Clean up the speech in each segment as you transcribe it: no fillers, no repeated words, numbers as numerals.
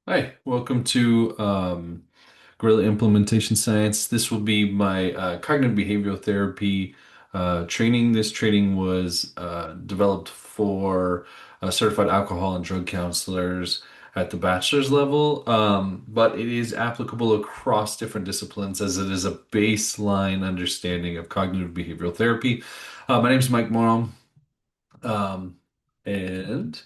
Hi, welcome to Gorilla Implementation Science. This will be my cognitive behavioral therapy training. This training was developed for certified alcohol and drug counselors at the bachelor's level, but it is applicable across different disciplines as it is a baseline understanding of cognitive behavioral therapy. My name is Mike Morrow, um, and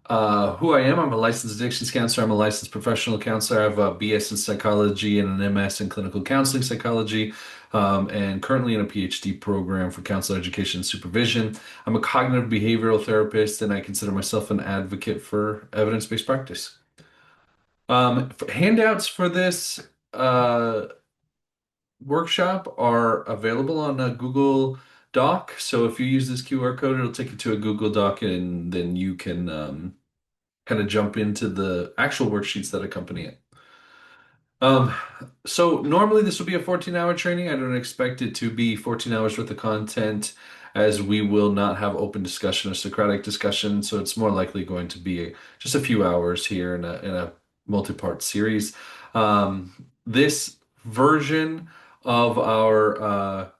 who I am. I'm a licensed addictions counselor. I'm a licensed professional counselor. I have a BS in psychology and an MS in clinical counseling psychology, and currently in a PhD program for counselor education and supervision. I'm a cognitive behavioral therapist, and I consider myself an advocate for evidence-based practice. Handouts for this uh, workshop are available on a Google Doc. So if you use this QR code, it'll take you to a Google Doc, and then you can kind of jump into the actual worksheets that accompany it. Um, so normally this will be a 14-hour training. I don't expect it to be 14 hours worth of content as we will not have open discussion or Socratic discussion. So it's more likely going to be just a few hours here in a multi-part series. This version of our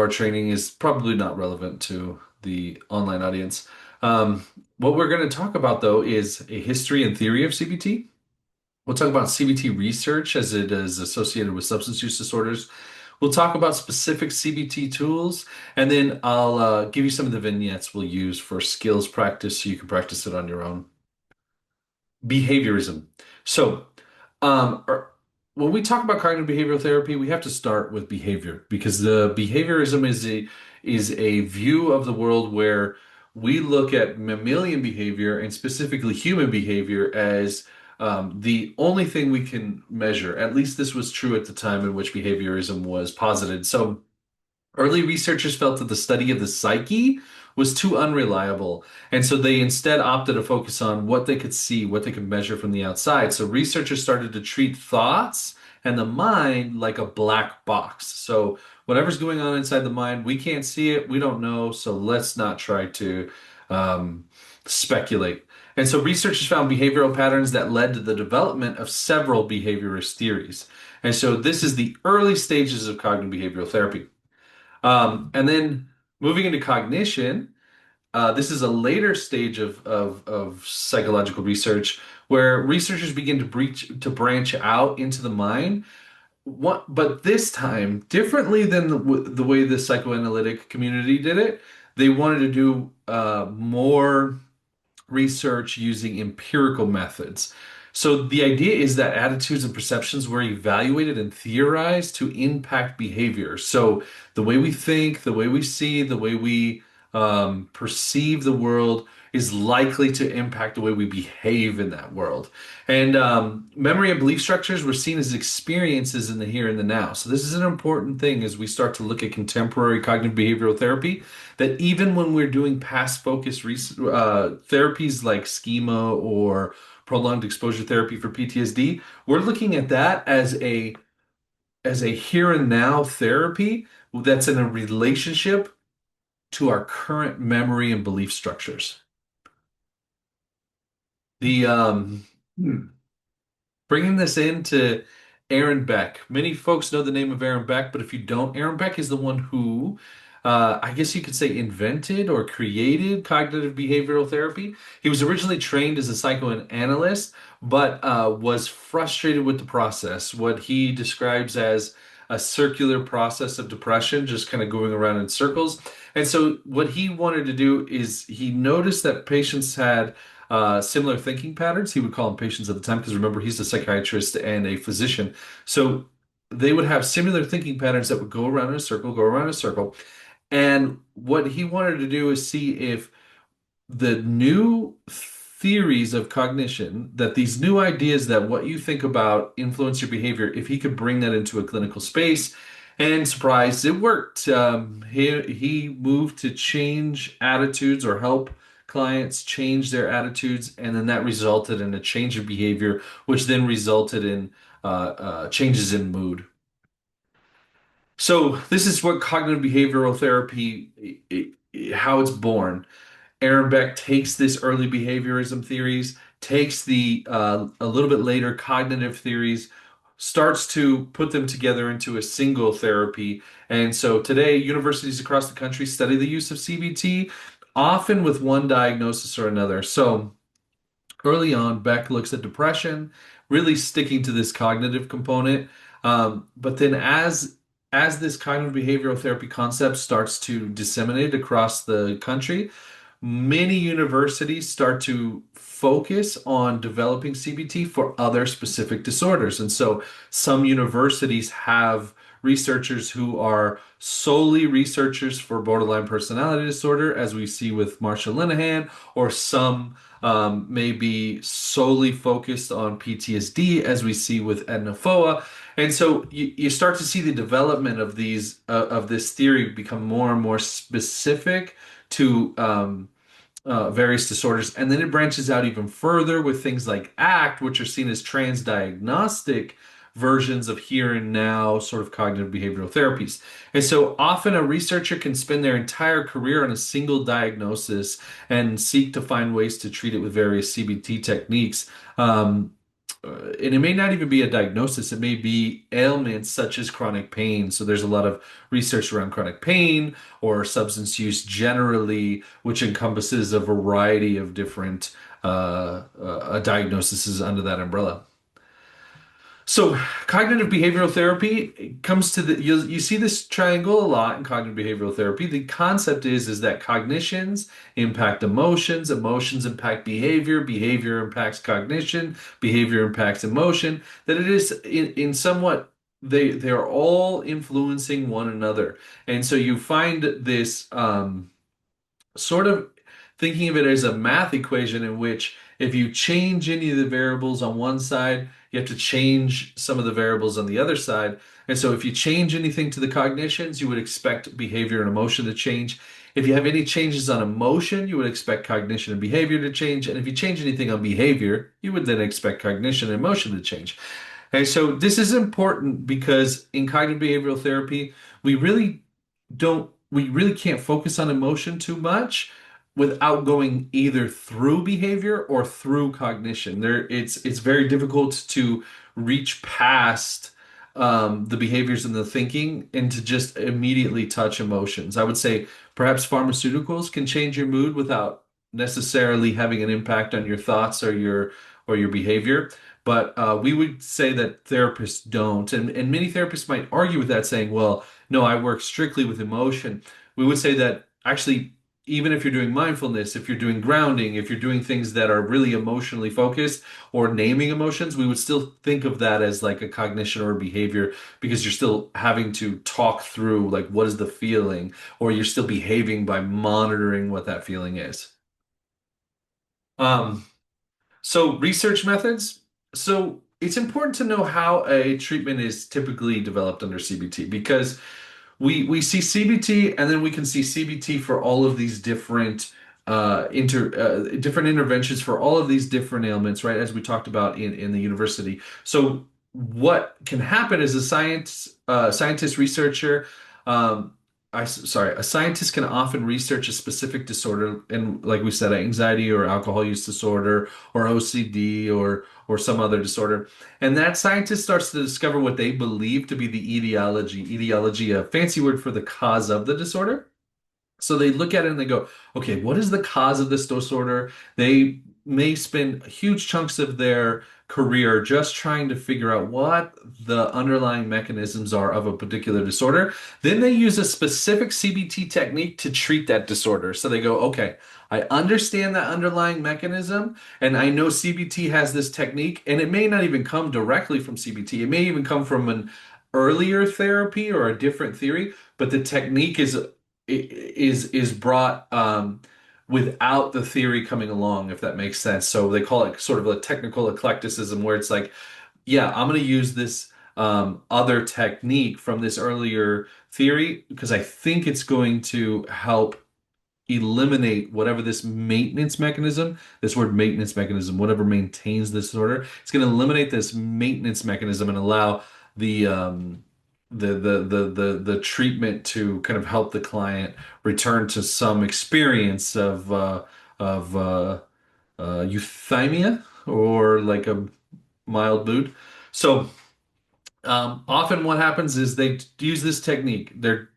training is probably not relevant to the online audience. What we're going to talk about, though, is a history and theory of CBT. We'll talk about CBT research as it is associated with substance use disorders. We'll talk about specific CBT tools, and then I'll give you some of the vignettes we'll use for skills practice so you can practice it on your own. Behaviorism. So, um, er, when we talk about cognitive behavioral therapy, we have to start with behavior because the behaviorism is a view of the world where we look at mammalian behavior and specifically human behavior as the only thing we can measure. At least this was true at the time in which behaviorism was posited. So early researchers felt that the study of the psyche was too unreliable, and so they instead opted to focus on what they could see, what they could measure from the outside. So researchers started to treat thoughts and the mind like a black box. So whatever's going on inside the mind, we can't see it, we don't know, so let's not try to um, speculate. And so researchers found behavioral patterns that led to the development of several behaviorist theories. And so this is the early stages of cognitive behavioral therapy. And then moving into cognition, this is a later stage of psychological research where researchers begin to branch out into the mind. But this time, differently than the way the psychoanalytic community did it, they wanted to do more research using empirical methods. So the idea is that attitudes and perceptions were evaluated and theorized to impact behavior. So the way we think, the way we see, the way we perceive the world is likely to impact the way we behave in that world. And memory and belief structures were seen as experiences in the here and the now. So this is an important thing as we start to look at contemporary cognitive behavioral therapy, that even when we're doing past focus therapies like schema or prolonged exposure therapy for PTSD, we're looking at that as a here and now therapy that's in a relationship to our current memory and belief structures. The Bringing this into Aaron Beck. Many folks know the name of Aaron Beck, but if you don't, Aaron Beck is the one who, I guess you could say, invented or created cognitive behavioral therapy. He was originally trained as a psychoanalyst, but was frustrated with the process, what he describes as a circular process of depression, just kind of going around in circles. And so, what he wanted to do is he noticed that patients had similar thinking patterns. He would call them patients at the time because remember, he's a psychiatrist and a physician. So they would have similar thinking patterns that would go around in a circle, go around in a circle. And what he wanted to do is see if the new theories of cognition, that these new ideas that what you think about influence your behavior, if he could bring that into a clinical space. And surprise, it worked. He moved to change attitudes or help clients change their attitudes, and then that resulted in a change of behavior, which then resulted in changes in mood. So this is what cognitive behavioral therapy, how it's born. Aaron Beck takes this early behaviorism theories, takes the a little bit later cognitive theories, starts to put them together into a single therapy. And so today, universities across the country study the use of CBT, often with one diagnosis or another. So early on, Beck looks at depression, really sticking to this cognitive component. But then as this cognitive behavioral therapy concept starts to disseminate across the country, many universities start to focus on developing CBT for other specific disorders. And so some universities have researchers who are solely researchers for borderline personality disorder, as we see with Marsha Linehan, or some may be solely focused on PTSD, as we see with Edna Foa. And so you start to see the development of these of this theory become more and more specific to various disorders. And then it branches out even further with things like ACT, which are seen as transdiagnostic versions of here and now sort of cognitive behavioral therapies. And so often a researcher can spend their entire career on a single diagnosis and seek to find ways to treat it with various CBT techniques. And it may not even be a diagnosis, it may be ailments such as chronic pain. So there's a lot of research around chronic pain or substance use generally, which encompasses a variety of different diagnoses under that umbrella. So cognitive behavioral therapy comes to you see this triangle a lot in cognitive behavioral therapy. The concept is that cognitions impact emotions, emotions impact behavior, behavior impacts cognition, behavior impacts emotion, that it is in somewhat they're all influencing one another. And so you find this sort of thinking of it as a math equation in which if you change any of the variables on one side, you have to change some of the variables on the other side. And so if you change anything to the cognitions, you would expect behavior and emotion to change. If you have any changes on emotion, you would expect cognition and behavior to change. And if you change anything on behavior, you would then expect cognition and emotion to change. And so this is important because in cognitive behavioral therapy, we really can't focus on emotion too much without going either through behavior or through cognition. It's very difficult to reach past the behaviors and the thinking and to just immediately touch emotions. I would say perhaps pharmaceuticals can change your mood without necessarily having an impact on your thoughts or your behavior. But we would say that therapists don't. And many therapists might argue with that, saying, well, no, I work strictly with emotion. We would say that actually, even if you're doing mindfulness, if you're doing grounding, if you're doing things that are really emotionally focused or naming emotions, we would still think of that as like a cognition or a behavior because you're still having to talk through like what is the feeling, or you're still behaving by monitoring what that feeling is. Um, so research methods. So it's important to know how a treatment is typically developed under CBT because we see CBT and then we can see CBT for all of these different different interventions for all of these different ailments, right? As we talked about in the university. So what can happen is scientist researcher a scientist can often research a specific disorder, and like we said, anxiety or alcohol use disorder or OCD or some other disorder. And that scientist starts to discover what they believe to be the etiology. Etiology, a fancy word for the cause of the disorder. So they look at it and they go, okay, what is the cause of this disorder? They may spend huge chunks of their career just trying to figure out what the underlying mechanisms are of a particular disorder. Then they use a specific CBT technique to treat that disorder. So they go, okay, I understand that underlying mechanism, and I know CBT has this technique, and it may not even come directly from CBT. It may even come from an earlier therapy or a different theory, but the technique is brought without the theory coming along, if that makes sense. So they call it sort of a technical eclecticism, where it's like, yeah, I'm going to use this other technique from this earlier theory because I think it's going to help eliminate whatever this maintenance mechanism, this word maintenance mechanism, whatever maintains this disorder. It's going to eliminate this maintenance mechanism and allow the the treatment to kind of help the client return to some experience of euthymia or like a mild mood. So often what happens is they use this technique. Let's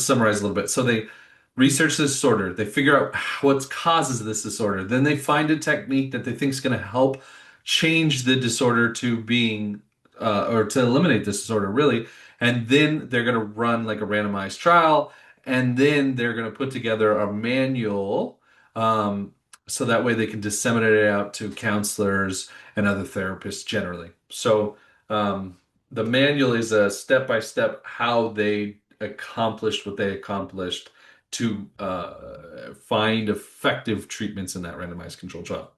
summarize a little bit. So they research this disorder. They figure out what causes this disorder. Then they find a technique that they think is going to help change the disorder to being or to eliminate this disorder really. And then they're going to run like a randomized trial, and then they're going to put together a manual. So that way they can disseminate it out to counselors and other therapists generally. So the manual is a step by step how they accomplished what they accomplished to find effective treatments in that randomized control trial.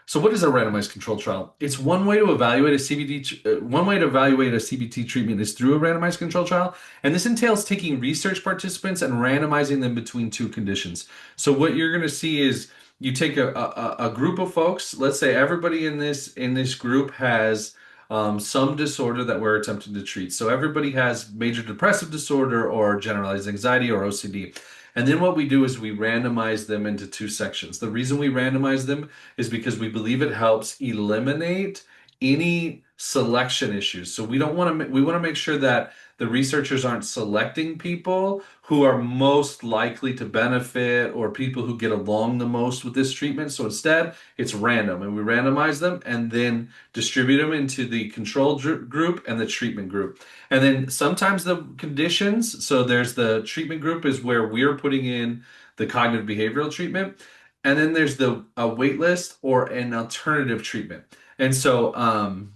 So what is a randomized controlled trial? It's one way to evaluate a one way to evaluate a CBT treatment is through a randomized controlled trial, and this entails taking research participants and randomizing them between two conditions. So what you're going to see is you take a group of folks. Let's say everybody in this group has some disorder that we're attempting to treat. So everybody has major depressive disorder or generalized anxiety or OCD. And then what we do is we randomize them into two sections. The reason we randomize them is because we believe it helps eliminate any selection issues. So we want to make sure that the researchers aren't selecting people who are most likely to benefit or people who get along the most with this treatment. So instead, it's random and we randomize them and then distribute them into the control group and the treatment group. And then sometimes the conditions, so there's the treatment group is where we're putting in the cognitive behavioral treatment. And then there's the a wait list or an alternative treatment. And so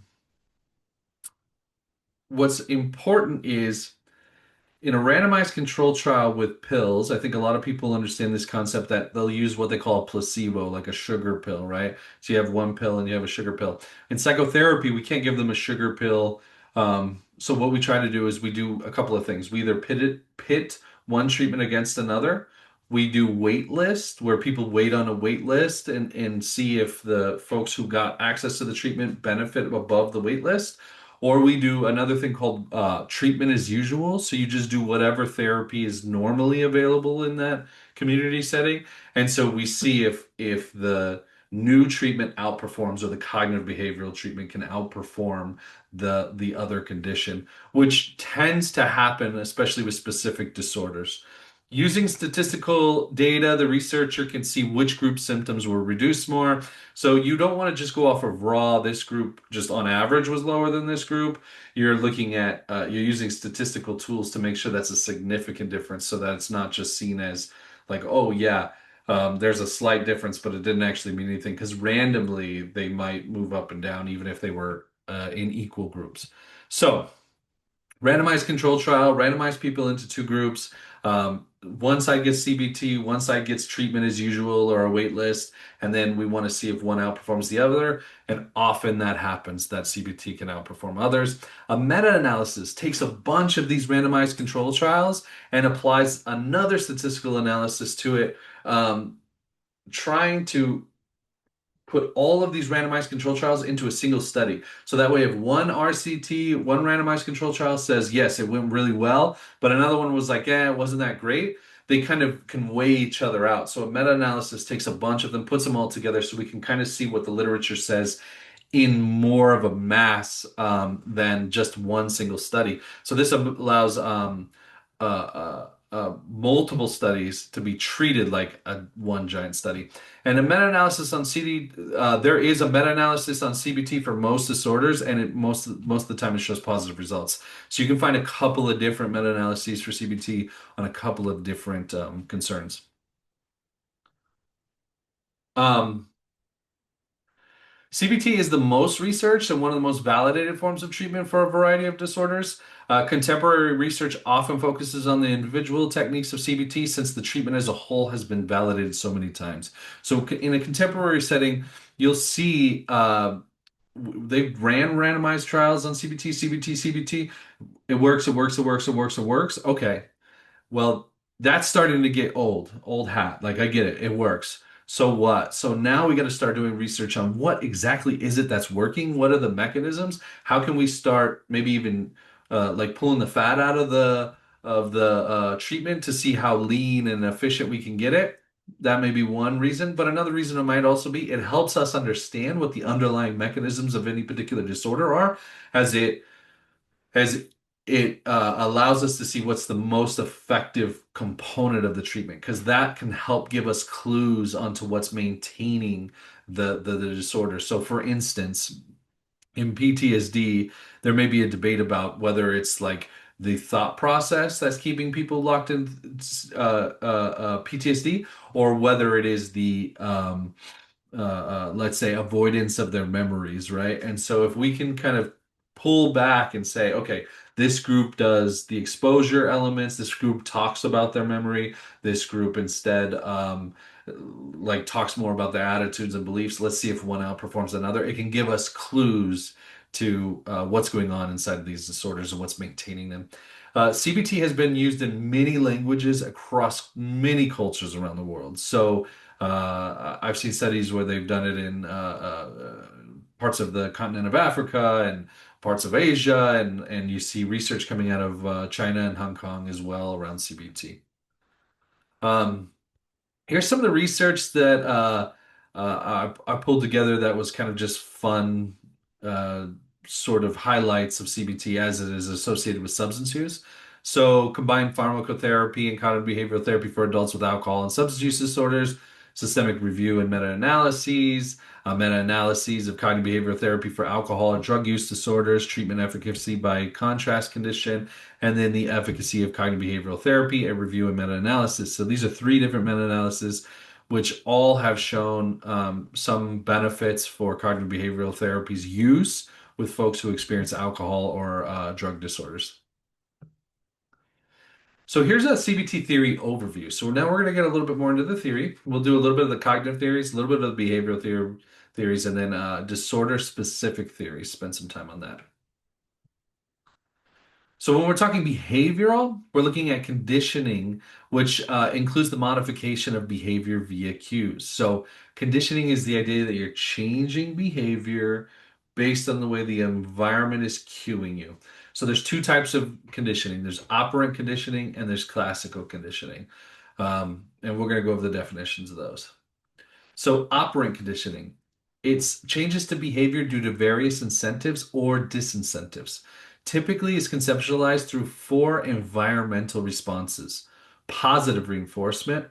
what's important is in a randomized control trial with pills, I think a lot of people understand this concept that they'll use what they call a placebo, like a sugar pill, right? So you have one pill and you have a sugar pill. In psychotherapy, we can't give them a sugar pill. So what we try to do is we do a couple of things. We either pit one treatment against another. We do wait list where people wait on a wait list and see if the folks who got access to the treatment benefit above the wait list. Or we do another thing called treatment as usual. So you just do whatever therapy is normally available in that community setting. And so we see if the new treatment outperforms or the cognitive behavioral treatment can outperform the other condition, which tends to happen, especially with specific disorders. Using statistical data, the researcher can see which group symptoms were reduced more. So you don't want to just go off of raw, this group just on average was lower than this group. You're using statistical tools to make sure that's a significant difference so that it's not just seen as like, oh yeah, there's a slight difference, but it didn't actually mean anything because randomly they might move up and down even if they were in equal groups. So randomized control trial, randomize people into two groups. One side gets CBT, one side gets treatment as usual or a wait list, and then we want to see if one outperforms the other. And often that happens that CBT can outperform others. A meta-analysis takes a bunch of these randomized control trials and applies another statistical analysis to it, trying to put all of these randomized control trials into a single study. So that way, if one RCT, one randomized control trial says, yes, it went really well, but another one was like, it wasn't that great, they kind of can weigh each other out. So a meta-analysis takes a bunch of them, puts them all together so we can kind of see what the literature says in more of a mass than just one single study. So this allows multiple studies to be treated like a one giant study. And a meta-analysis on there is a meta-analysis on CBT for most disorders, and most of the time it shows positive results. So you can find a couple of different meta-analyses for CBT on a couple of different concerns. Um, CBT is the most researched and one of the most validated forms of treatment for a variety of disorders. Contemporary research often focuses on the individual techniques of CBT since the treatment as a whole has been validated so many times. So, in a contemporary setting, you'll see they ran randomized trials on CBT, CBT, CBT. It works, it works, it works, it works, it works. Okay, well, that's starting to get old hat. Like I get it, it works. So what? So now we got to start doing research on what exactly is it that's working? What are the mechanisms? How can we start maybe even like pulling the fat out of the treatment to see how lean and efficient we can get it? That may be one reason, but another reason it might also be it helps us understand what the underlying mechanisms of any particular disorder are, as it allows us to see what's the most effective component of the treatment, because that can help give us clues onto what's maintaining the disorder. So, for instance, in PTSD, there may be a debate about whether it's like the thought process that's keeping people locked in PTSD, or whether it is the let's say, avoidance of their memories, right? And so if we can kind of pull back and say, okay, this group does the exposure elements, this group talks about their memory, this group instead like talks more about their attitudes and beliefs. Let's see if one outperforms another. It can give us clues to what's going on inside of these disorders and what's maintaining them. CBT has been used in many languages across many cultures around the world. So I've seen studies where they've done it in parts of the continent of Africa and parts of Asia, and you see research coming out of China and Hong Kong as well around CBT. Um, Here's some of the research that I pulled together that was kind of just fun, uh, sort of highlights of CBT as it is associated with substance use. So, combined pharmacotherapy and cognitive behavioral therapy for adults with alcohol and substance use disorders, systemic review and meta-analyses, meta-analyses of cognitive behavioral therapy for alcohol and drug use disorders, treatment efficacy by contrast condition, and then the efficacy of cognitive behavioral therapy, a review and meta-analysis. So these are three different meta-analyses, which all have shown some benefits for cognitive behavioral therapy's use with folks who experience alcohol or drug disorders. So here's a CBT theory overview. So now we're going to get a little bit more into the theory. We'll do a little bit of the cognitive theories, a little bit of the theories, and then disorder-specific theories. Spend some time on that. So when we're talking behavioral, we're looking at conditioning, which includes the modification of behavior via cues. So conditioning is the idea that you're changing behavior based on the way the environment is cueing you. So there's two types of conditioning. There's operant conditioning and there's classical conditioning. And we're going to go over the definitions of those. So, operant conditioning, it's changes to behavior due to various incentives or disincentives. Typically, is conceptualized through four environmental responses: positive reinforcement,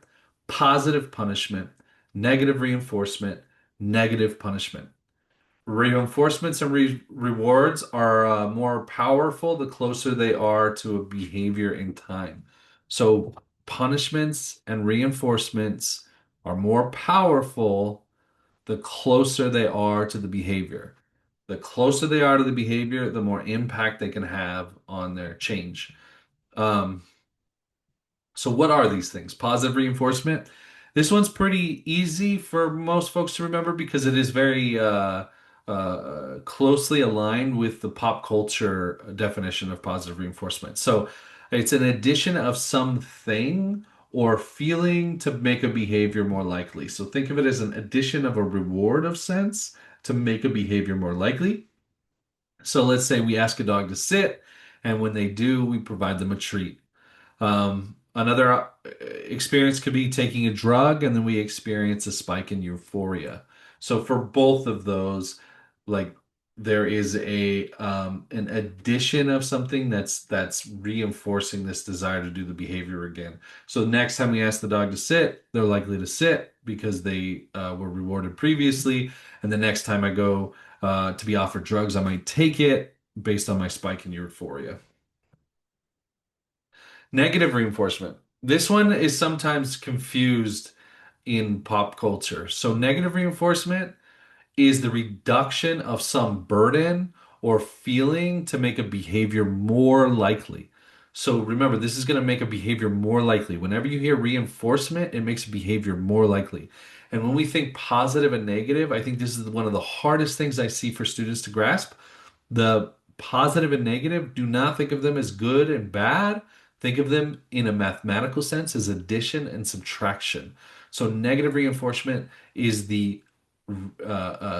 positive punishment, negative reinforcement, negative punishment. Reinforcements and rewards are more powerful the closer they are to a behavior in time. So, punishments and reinforcements are more powerful the closer they are to the behavior. The closer they are to the behavior, the more impact they can have on their change. Um, so what are these things? Positive reinforcement. This one's pretty easy for most folks to remember because it is very closely aligned with the pop culture definition of positive reinforcement. So it's an addition of something or feeling to make a behavior more likely. So think of it as an addition of a reward of sense to make a behavior more likely. So let's say we ask a dog to sit, and when they do, we provide them a treat. Another experience could be taking a drug, and then we experience a spike in euphoria. So for both of those, like there is a an addition of something that's reinforcing this desire to do the behavior again. So next time we ask the dog to sit, they're likely to sit because they were rewarded previously, and the next time I go to be offered drugs, I might take it based on my spike in euphoria. Negative reinforcement. This one is sometimes confused in pop culture. So, negative reinforcement is the reduction of some burden or feeling to make a behavior more likely. So, remember, this is going to make a behavior more likely. Whenever you hear reinforcement, it makes a behavior more likely. And when we think positive and negative, I think this is one of the hardest things I see for students to grasp. The positive and negative, do not think of them as good and bad. Think of them in a mathematical sense as addition and subtraction. So, negative reinforcement is the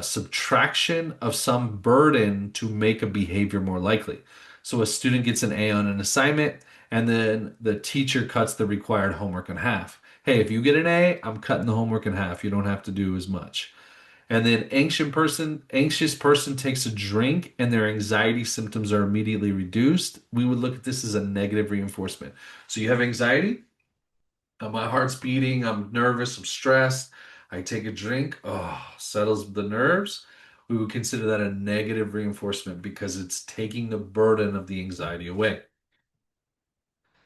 subtraction of some burden to make a behavior more likely. So, a student gets an A on an assignment, and then the teacher cuts the required homework in half. hey, if you get an A, I'm cutting the homework in half. You don't have to do as much. And then anxious person takes a drink and their anxiety symptoms are immediately reduced. We would look at this as a negative reinforcement. So you have anxiety, my heart's beating, I'm nervous, I'm stressed. I take a drink, oh, settles the nerves. We would consider that a negative reinforcement because it's taking the burden of the anxiety away.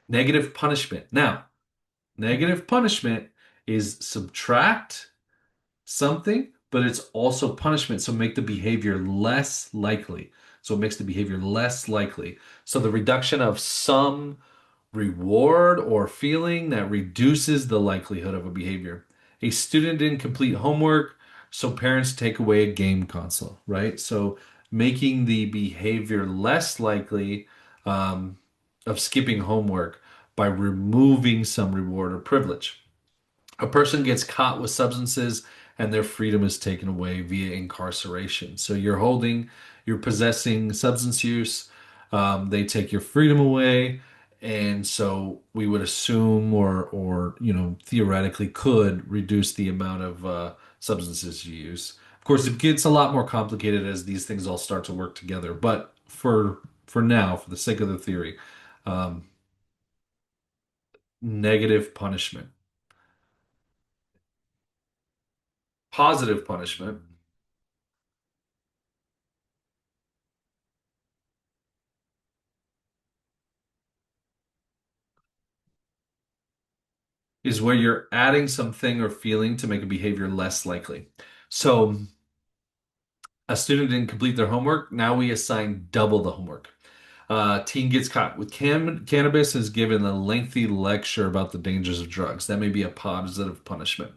Negative punishment. Now, negative punishment is subtract something, but it's also punishment. So make the behavior less likely. So it makes the behavior less likely. So the reduction of some reward or feeling that reduces the likelihood of a behavior. A student didn't complete homework, so parents take away a game console, right? So making the behavior less likely um, of skipping homework by removing some reward or privilege. A person gets caught with substances and their freedom is taken away via incarceration. So you're possessing substance use, they take your freedom away. And so we would assume or theoretically could reduce the amount of substances you use. Of course, it gets a lot more complicated as these things all start to work together. But for now, for the sake of the theory, um, negative punishment. Positive punishment is where you're adding something or feeling to make a behavior less likely. So a student didn't complete their homework. Now we assign double the homework. Teen gets caught with cannabis and is given a lengthy lecture about the dangers of drugs. That may be a positive punishment.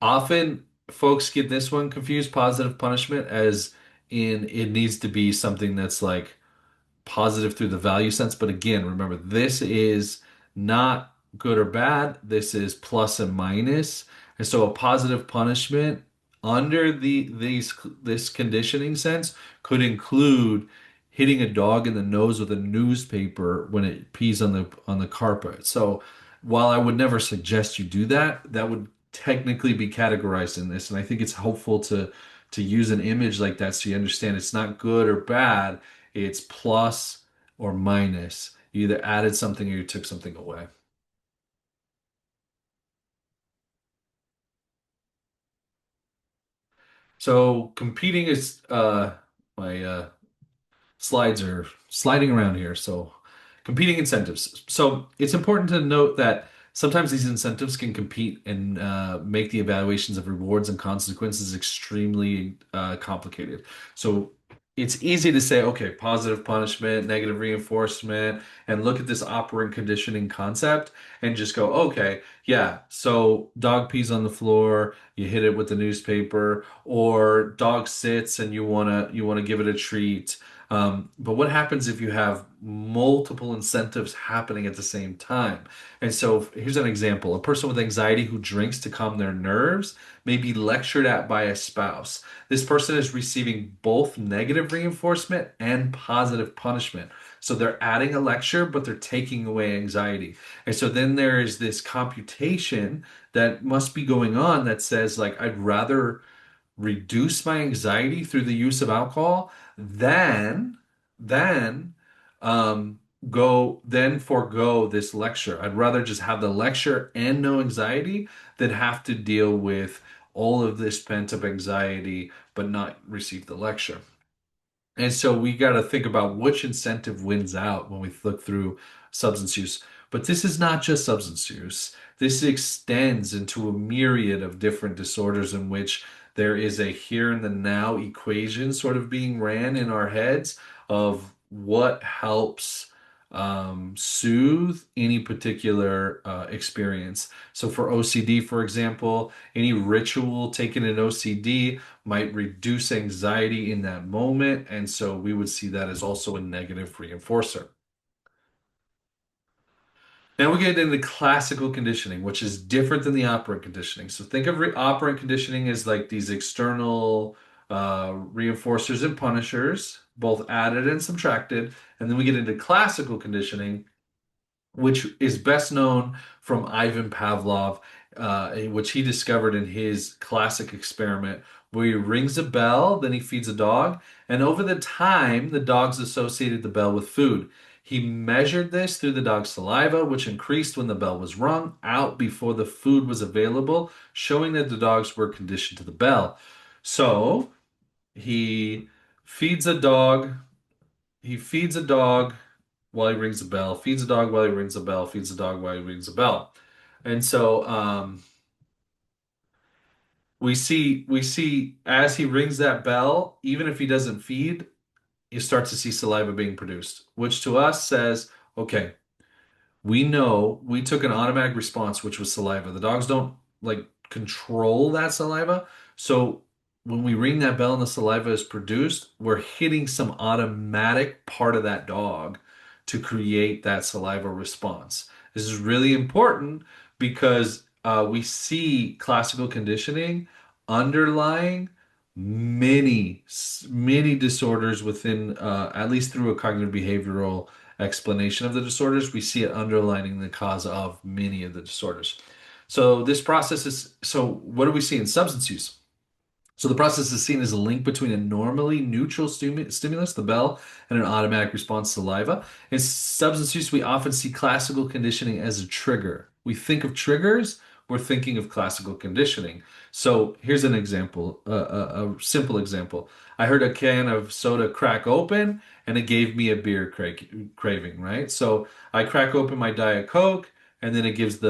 Often folks get this one confused, positive punishment, as in it needs to be something that's like positive through the value sense. But again, remember, this is not good or bad. This is plus and minus. And so a positive punishment under this conditioning sense could include hitting a dog in the nose with a newspaper when it pees on the carpet. So while I would never suggest you do that, that would technically be categorized in this. And I think it's helpful to use an image like that so you understand it's not good or bad, it's plus or minus. You either added something or you took something away. So competing is my slides are sliding around here. So, competing incentives. So, it's important to note that sometimes these incentives can compete and make the evaluations of rewards and consequences extremely complicated. So, it's easy to say, okay, positive punishment, negative reinforcement, and look at this operant conditioning concept and just go, okay, yeah, so dog pees on the floor, you hit it with the newspaper, or dog sits and you wanna give it a treat. But what happens if you have multiple incentives happening at the same time? And so here's an example. A person with anxiety who drinks to calm their nerves may be lectured at by a spouse. This person is receiving both negative reinforcement and positive punishment. So they're adding a lecture, but they're taking away anxiety. And so then there is this computation that must be going on that says, like, I'd rather reduce my anxiety through the use of alcohol than um then forego this lecture. I'd rather just have the lecture and no anxiety than have to deal with all of this pent up anxiety but not receive the lecture. And so we got to think about which incentive wins out when we look through substance use. But this is not just substance use. This extends into a myriad of different disorders in which there is a here and the now equation sort of being ran in our heads of what helps soothe any particular experience. So for OCD, for example, any ritual taken in OCD might reduce anxiety in that moment. And so we would see that as also a negative reinforcer. Now we get into classical conditioning, which is different than the operant conditioning. So think of operant conditioning as like these external reinforcers and punishers, both added and subtracted. And then we get into classical conditioning, which is best known from Ivan Pavlov which he discovered in his classic experiment, where he rings a bell, then he feeds a dog, and over the time, the dogs associated the bell with food. He measured this through the dog's saliva, which increased when the bell was rung out before the food was available, showing that the dogs were conditioned to the bell. So he feeds a dog. He feeds a dog while he rings a bell, feeds a dog while he rings a bell, feeds a dog while he rings a bell. And so we see as he rings that bell, even if he doesn't feed, you start to see saliva being produced, which to us says, okay, we know we took an automatic response, which was saliva. The dogs don't like control that saliva. So when we ring that bell and the saliva is produced, we're hitting some automatic part of that dog to create that saliva response. This is really important because we see classical conditioning underlying many disorders within, at least through a cognitive behavioral explanation of the disorders, we see it underlining the cause of many of the disorders. So this process is, so what do we see in substance use? So the process is seen as a link between a normally neutral stimulus, the bell, and an automatic response, saliva. In substance use, we often see classical conditioning as a trigger. We think of triggers, we're thinking of classical conditioning. So here's an example, a simple example. I heard a can of soda crack open, and it gave me a beer craving, right? So I crack open my Diet Coke, and then it gives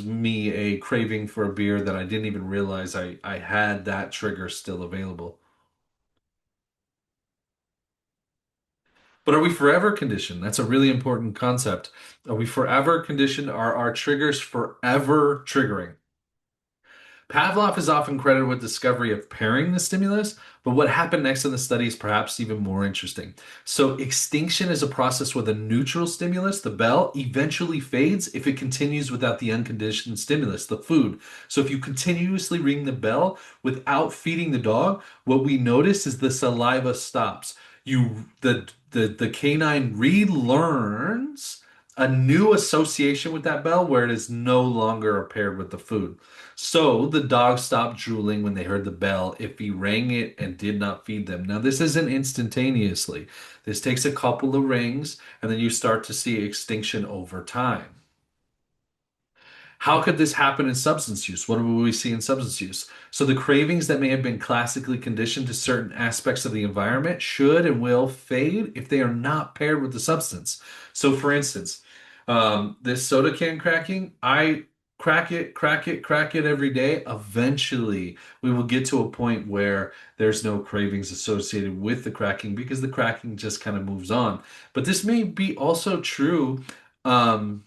me a craving for a beer that I didn't even realize I had that trigger still available. But are we forever conditioned? That's a really important concept. Are we forever conditioned? Are our triggers forever triggering? Pavlov is often credited with discovery of pairing the stimulus, but what happened next in the study is perhaps even more interesting. So extinction is a process where the neutral stimulus, the bell, eventually fades if it continues without the unconditioned stimulus, the food. So if you continuously ring the bell without feeding the dog, what we notice is the saliva stops. The canine relearns a new association with that bell where it is no longer paired with the food. So the dog stopped drooling when they heard the bell if he rang it and did not feed them. Now, this isn't instantaneously. This takes a couple of rings, and then you start to see extinction over time. How could this happen in substance use? What will we see in substance use? So the cravings that may have been classically conditioned to certain aspects of the environment should and will fade if they are not paired with the substance. So for instance, this soda can cracking, I crack it every day. Eventually, we will get to a point where there's no cravings associated with the cracking because the cracking just kind of moves on. But this may be also true. Um,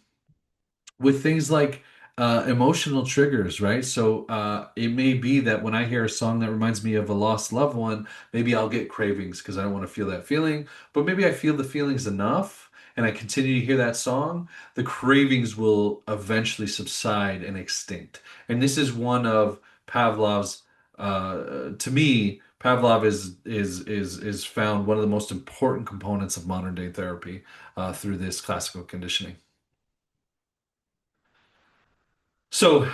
with things like emotional triggers, right? So it may be that when I hear a song that reminds me of a lost loved one, maybe I'll get cravings because I don't want to feel that feeling. But maybe I feel the feelings enough and I continue to hear that song, the cravings will eventually subside and extinct. And this is one of Pavlov's, to me, Pavlov is found one of the most important components of modern day therapy through this classical conditioning. So,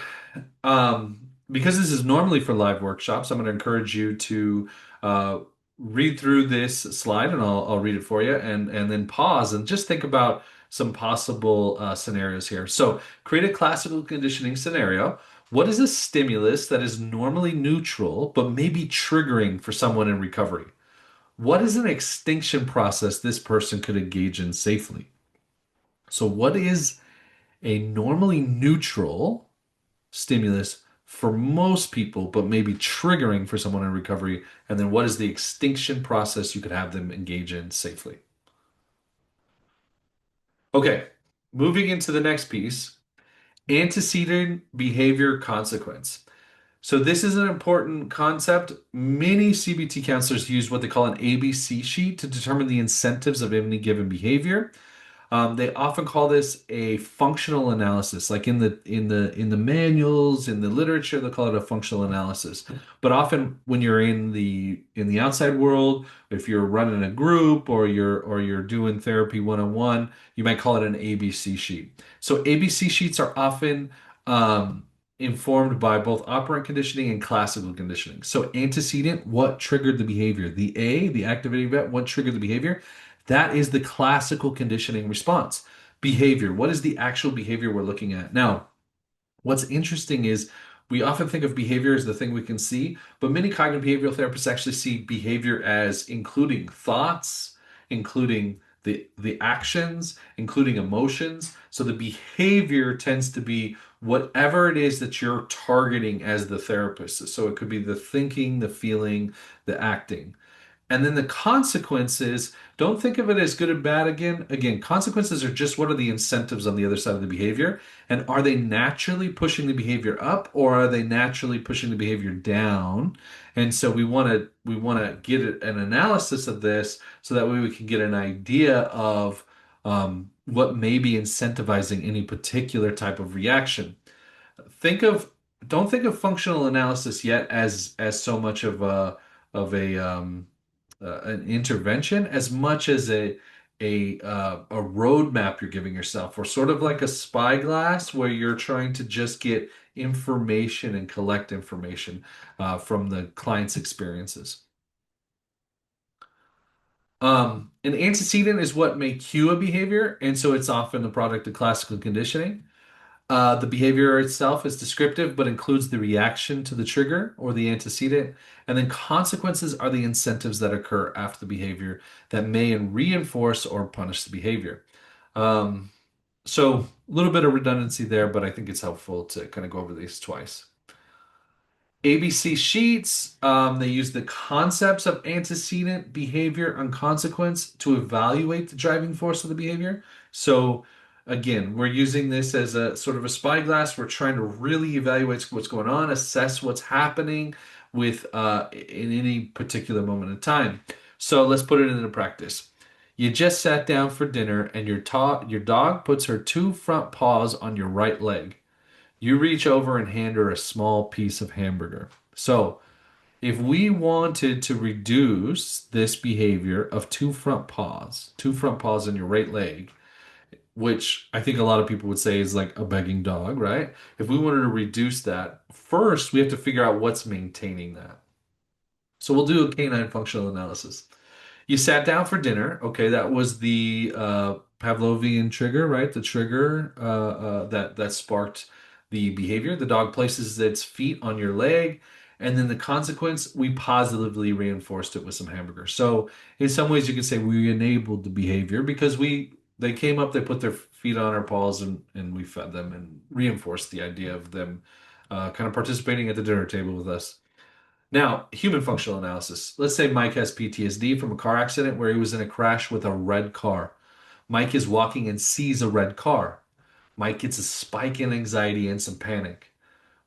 because this is normally for live workshops, I'm going to encourage you to uh, read through this slide, and I'll read it for you, and then pause and just think about some possible scenarios here. So, create a classical conditioning scenario. What is a stimulus that is normally neutral but may be triggering for someone in recovery? What is an extinction process this person could engage in safely? So, what is a normally neutral stimulus for most people, but maybe triggering for someone in recovery? And then what is the extinction process you could have them engage in safely? Okay, moving into the next piece, antecedent behavior consequence. So this is an important concept. Many CBT counselors use what they call an ABC sheet to determine the incentives of any given behavior. They often call this a functional analysis. Like in the manuals, in the literature, they call it a functional analysis. But often when you're in the outside world, if you're running a group or you're doing therapy one-on-one, you might call it an ABC sheet. So ABC sheets are often um, informed by both operant conditioning and classical conditioning. So antecedent, what triggered the behavior? The activity event, what triggered the behavior? That is the classical conditioning response. Behavior, what is the actual behavior we're looking at? Now, what's interesting is we often think of behavior as the thing we can see, but many cognitive behavioral therapists actually see behavior as including thoughts, including the actions, including emotions. So the behavior tends to be whatever it is that you're targeting as the therapist. So it could be the thinking, the feeling, the acting. And then the consequences, don't think of it as good and bad again. Again, consequences are just what are the incentives on the other side of the behavior. And are they naturally pushing the behavior up or are they naturally pushing the behavior down? And so we want to get an analysis of this so that way we can get an idea of what may be incentivizing any particular type of reaction. Think of don't think of functional analysis yet as so much of an intervention as much as a roadmap you're giving yourself, or sort of like a spyglass where you're trying to just get information and collect information from the client's experiences. An antecedent is what may cue a behavior, and so it's often the product of classical conditioning. The behavior itself is descriptive, but includes the reaction to the trigger or the antecedent. And then consequences are the incentives that occur after the behavior that may reinforce or punish the behavior. Um, so a little bit of redundancy there, but I think it's helpful to kind of go over these twice. ABC sheets, they use the concepts of antecedent, behavior, and consequence to evaluate the driving force of the behavior. So, again, we're using this as a sort of a spyglass. We're trying to really evaluate what's going on, assess what's happening with in any particular moment in time. So let's put it into practice. You just sat down for dinner, and your dog puts her two front paws on your right leg. You reach over and hand her a small piece of hamburger. So, if we wanted to reduce this behavior of two front paws on your right leg, which I think a lot of people would say is like a begging dog, right? If we wanted to reduce that, first we have to figure out what's maintaining that. So we'll do a canine functional analysis. You sat down for dinner. Okay, that was the Pavlovian trigger, right? The trigger that sparked the behavior. The dog places its feet on your leg, and then the consequence, we positively reinforced it with some hamburger. So in some ways, you could say we enabled the behavior because they came up, they put their feet on our paws, and we fed them and reinforced the idea of them kind of participating at the dinner table with us. Now, human functional analysis. Let's say Mike has PTSD from a car accident where he was in a crash with a red car. Mike is walking and sees a red car. Mike gets a spike in anxiety and some panic.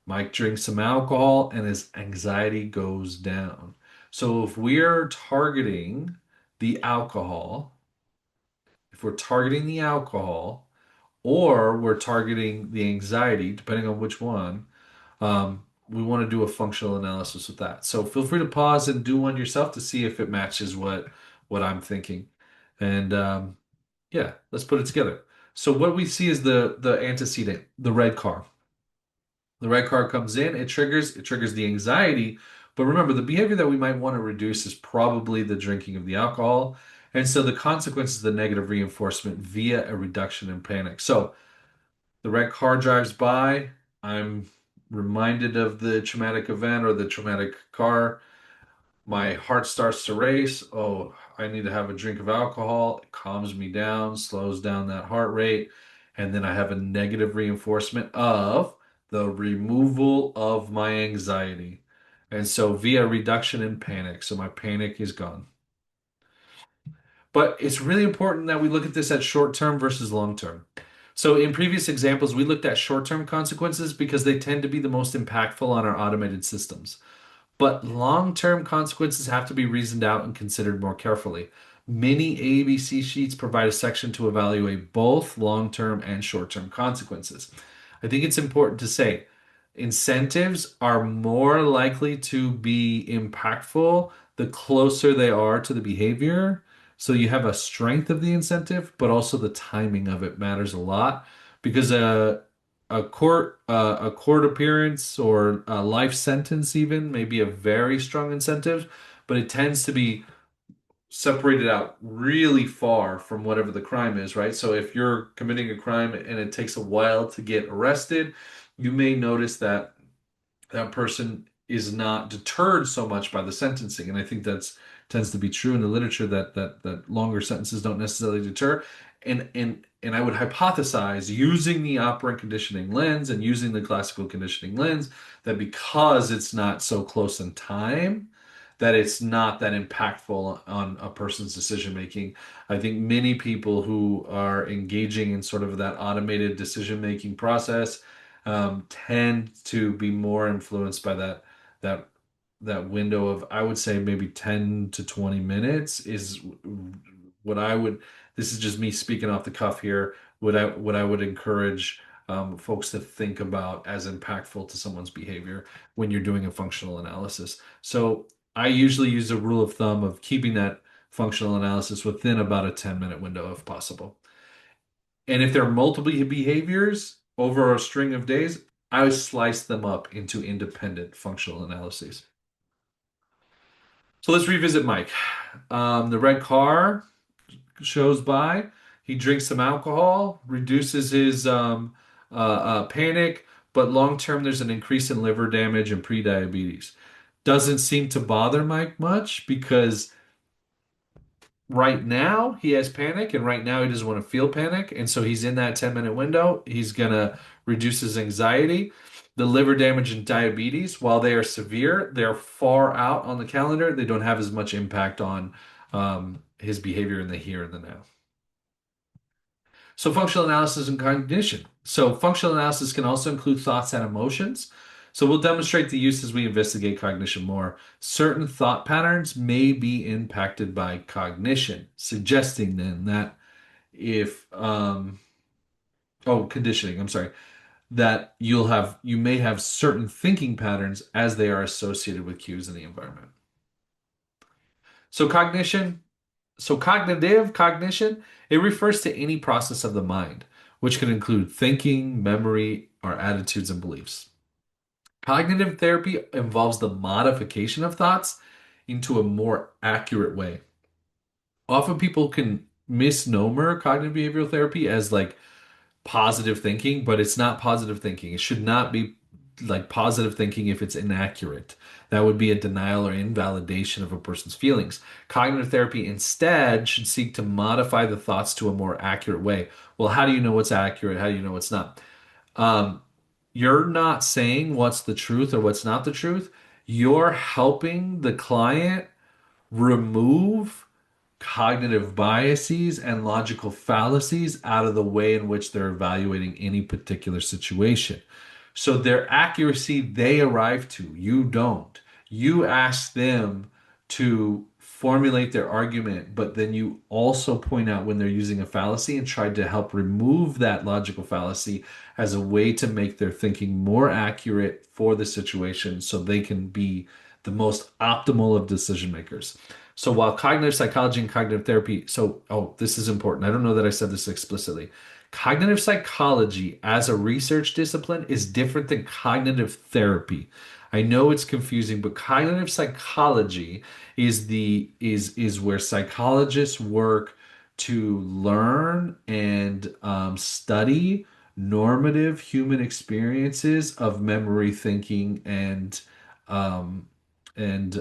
Mike drinks some alcohol and his anxiety goes down. So if we're targeting the alcohol, if we're targeting the alcohol or we're targeting the anxiety, depending on which one, we want to do a functional analysis with that. So feel free to pause and do one yourself to see if it matches what I'm thinking. And yeah, let's put it together. So what we see is the antecedent, the red car. The red car comes in, it triggers the anxiety. But remember, the behavior that we might want to reduce is probably the drinking of the alcohol. And so the consequence is the negative reinforcement via a reduction in panic. So the red car drives by. I'm reminded of the traumatic event or the traumatic car. My heart starts to race. Oh, I need to have a drink of alcohol. It calms me down, slows down that heart rate. And then I have a negative reinforcement of the removal of my anxiety. And so via reduction in panic. So my panic is gone. But it's really important that we look at this at short term versus long term. So in previous examples, we looked at short term consequences because they tend to be the most impactful on our automated systems. But long term consequences have to be reasoned out and considered more carefully. Many ABC sheets provide a section to evaluate both long term and short term consequences. I think it's important to say incentives are more likely to be impactful the closer they are to the behavior. So you have a strength of the incentive, but also the timing of it matters a lot because a court appearance or a life sentence even may be a very strong incentive, but it tends to be separated out really far from whatever the crime is, right? So if you're committing a crime and it takes a while to get arrested, you may notice that that person is not deterred so much by the sentencing. And I think that's tends to be true in the literature that longer sentences don't necessarily deter. And I would hypothesize using the operant conditioning lens and using the classical conditioning lens that because it's not so close in time, that it's not that impactful on a person's decision making. I think many people who are engaging in sort of that automated decision making process tend to be more influenced by that that window of, I would say, maybe 10 to 20 minutes is what I would. This is just me speaking off the cuff here. What I would encourage folks to think about as impactful to someone's behavior when you're doing a functional analysis. So I usually use a rule of thumb of keeping that functional analysis within about a 10-minute window if possible. And if there are multiple behaviors over a string of days, I would slice them up into independent functional analyses. So let's revisit Mike. The red car shows by. He drinks some alcohol, reduces his panic, but long term, there's an increase in liver damage and prediabetes. Doesn't seem to bother Mike much because right now he has panic and right now he doesn't want to feel panic, and so he's in that 10-minute window. He's gonna reduce his anxiety. The liver damage and diabetes, while they are severe, they're far out on the calendar. They don't have as much impact on his behavior in the here and the now. So functional analysis and cognition. So functional analysis can also include thoughts and emotions. So we'll demonstrate the use as we investigate cognition more. Certain thought patterns may be impacted by cognition, suggesting then that if conditioning, I'm sorry, that you may have certain thinking patterns as they are associated with cues in the environment. So cognition, so cognitive cognition, it refers to any process of the mind, which can include thinking, memory, or attitudes and beliefs. Cognitive therapy involves the modification of thoughts into a more accurate way. Often people can misnomer cognitive behavioral therapy as like positive thinking, but it's not positive thinking. It should not be like positive thinking if it's inaccurate. That would be a denial or invalidation of a person's feelings. Cognitive therapy instead should seek to modify the thoughts to a more accurate way. Well, how do you know what's accurate? How do you know what's not? Um, you're not saying what's the truth or what's not the truth. You're helping the client remove cognitive biases and logical fallacies out of the way in which they're evaluating any particular situation. So their accuracy they arrive to, you don't. You ask them to formulate their argument, but then you also point out when they're using a fallacy and try to help remove that logical fallacy as a way to make their thinking more accurate for the situation so they can be the most optimal of decision makers. So while cognitive psychology and cognitive therapy, this is important. I don't know that I said this explicitly. Cognitive psychology as a research discipline is different than cognitive therapy. I know it's confusing, but cognitive psychology is where psychologists work to learn and study normative human experiences of memory, thinking, um, and